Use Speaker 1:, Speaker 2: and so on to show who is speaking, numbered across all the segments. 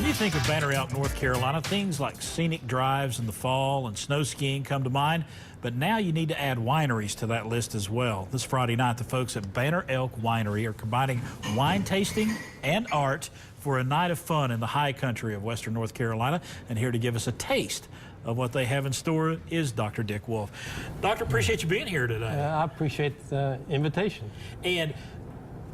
Speaker 1: you think of Banner Elk, North Carolina, things like scenic drives in the fall and snow skiing come to mind. But now you need to add wineries to that list as well. This Friday night, the folks at Banner Elk Winery are combining wine tasting and art for a night of fun in the high country of western North Carolina. And here to give us a taste of what they have in store is Dr. Dick Wolfe. Doctor, appreciate you being here today.
Speaker 2: I appreciate the invitation.
Speaker 1: And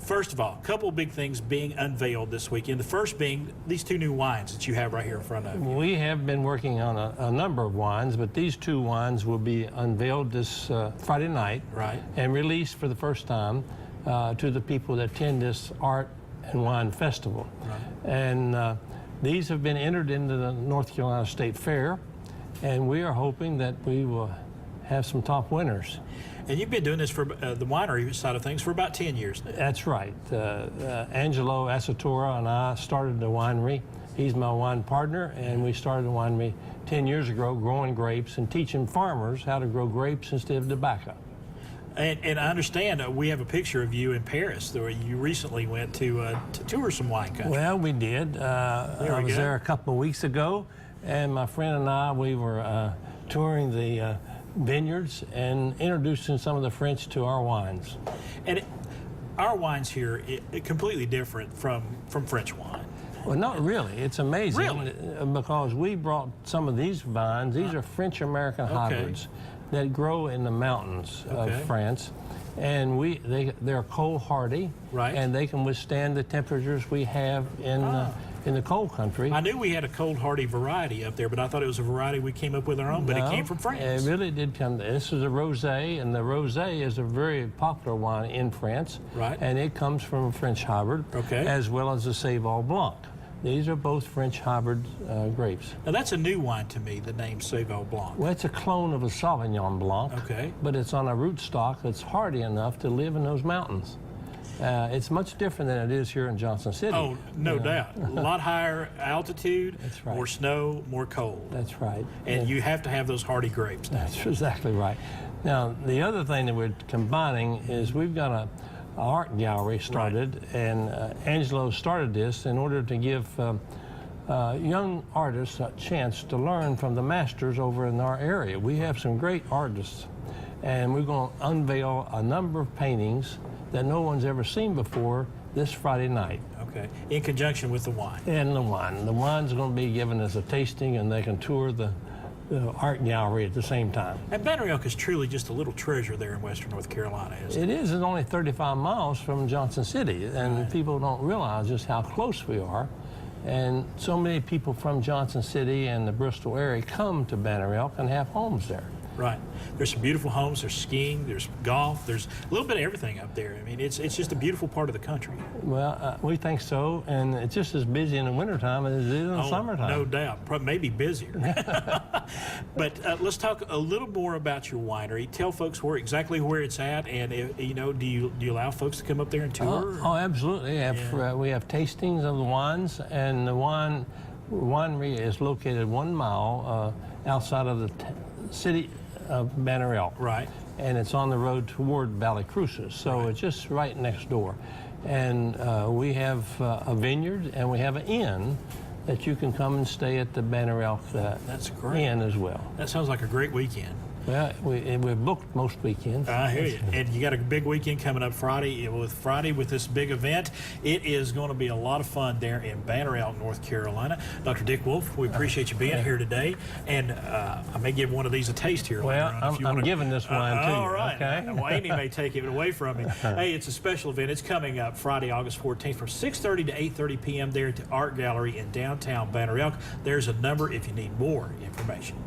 Speaker 1: first of all, a couple of big things being unveiled this weekend. The first being these two new wines that you have right here in front of you.
Speaker 2: We have been working on a number of wines, but these two wines will be unveiled this Friday night,
Speaker 1: right,
Speaker 2: and released for the first time to the people that attend this art and wine festival.
Speaker 1: Right.
Speaker 2: And these have been entered into the North Carolina State Fair, and we are hoping that we will have some top winners.
Speaker 1: And you've been doing this for the winery side of things for about 10 years now.
Speaker 2: That's right. Angelo Asatora and I started the winery. He's my wine partner, and we started the winery 10 years ago, growing grapes and teaching farmers how to grow grapes instead of tobacco.
Speaker 1: And I understand we have a picture of you in Paris where you recently went to tour some wine country.
Speaker 2: Well, we did. I was there a couple of weeks ago, and my friend and I, we were touring the vineyards and introducing some of the French to our wines.
Speaker 1: And our wines here are completely different from French wine.
Speaker 2: Well, not really. It's amazing.
Speaker 1: Really?
Speaker 2: Because we brought some of these vines. These are French-American hybrids that grow in the mountains of France. And they're cold hardy,
Speaker 1: right,
Speaker 2: and they can withstand the temperatures we have in the cold country.
Speaker 1: I knew we had a cold hardy variety up there, but I thought it was a variety we came up with our own, but it came from France.
Speaker 2: It really did come. This is a rosé, and the rosé is a very popular wine in France.
Speaker 1: Right.
Speaker 2: And it comes from a French hybrid, as well as the Sauvignon Blanc. These are both French hybrid grapes.
Speaker 1: Now that's a new wine to me, the name Sauvignon Blanc.
Speaker 2: Well, it's a clone of a Sauvignon Blanc, but it's on a rootstock that's hardy enough to live in those mountains. It's much different than it is here in Johnson City.
Speaker 1: Oh, no doubt. A lot higher altitude,
Speaker 2: that's right,
Speaker 1: more snow, more cold.
Speaker 2: That's right.
Speaker 1: And you have to have those hardy grapes now.
Speaker 2: That's exactly right. Now, the other thing that we're combining is we've got an art gallery started, and Angelo started this in order to give young artists a chance to learn from the masters over in our area. We have some great artists, and we're going to unveil a number of paintings that no one's ever seen before this Friday night.
Speaker 1: Okay, in conjunction with the wine.
Speaker 2: And the wine. The wine's going to be given as a tasting, and they can tour the art gallery at the same time.
Speaker 1: And Banner Elk is truly just a little treasure there in western North Carolina, isn't it?
Speaker 2: It is. It's only 35 miles from Johnson City, and people don't realize just how close we are. And so many people from Johnson City and the Bristol area come to Banner Elk and have homes there.
Speaker 1: Right. There's some beautiful homes. There's skiing. There's golf. There's a little bit of everything up there. I mean, it's just a beautiful part of the country.
Speaker 2: Well, we think so, and it's just as busy in the wintertime as it is in the summertime.
Speaker 1: No doubt. Maybe busier. But let's talk a little more about your winery. Tell folks exactly where it's at, and do you allow folks to come up there and tour?
Speaker 2: Oh, absolutely. We have tastings of the wines, and the winery is located 1 mile outside of the city of Banner Elk.
Speaker 1: Right.
Speaker 2: And it's on the road toward Valley Cruces, so it's just right next door. And we have a vineyard, and we have an inn that you can come and stay at the Banner Elk
Speaker 1: That's great.
Speaker 2: Inn as well.
Speaker 1: That sounds like a great weekend.
Speaker 2: Well, we're booked most weekends.
Speaker 1: I hear you. And you got a big weekend coming up Friday. With this big event, it is going to be a lot of fun there in Banner Elk, North Carolina. Dr. Dick Wolfe, we appreciate you being here today. And I may give one of these a taste here.
Speaker 2: Well, I'm giving this wine to you.
Speaker 1: All right.
Speaker 2: Okay.
Speaker 1: Well, Amy may take it away from me. Hey, it's a special event. It's coming up Friday, August 14th from 6:30 to 8:30 p.m. there at the Art Gallery in downtown Banner Elk. There's a number if you need more information.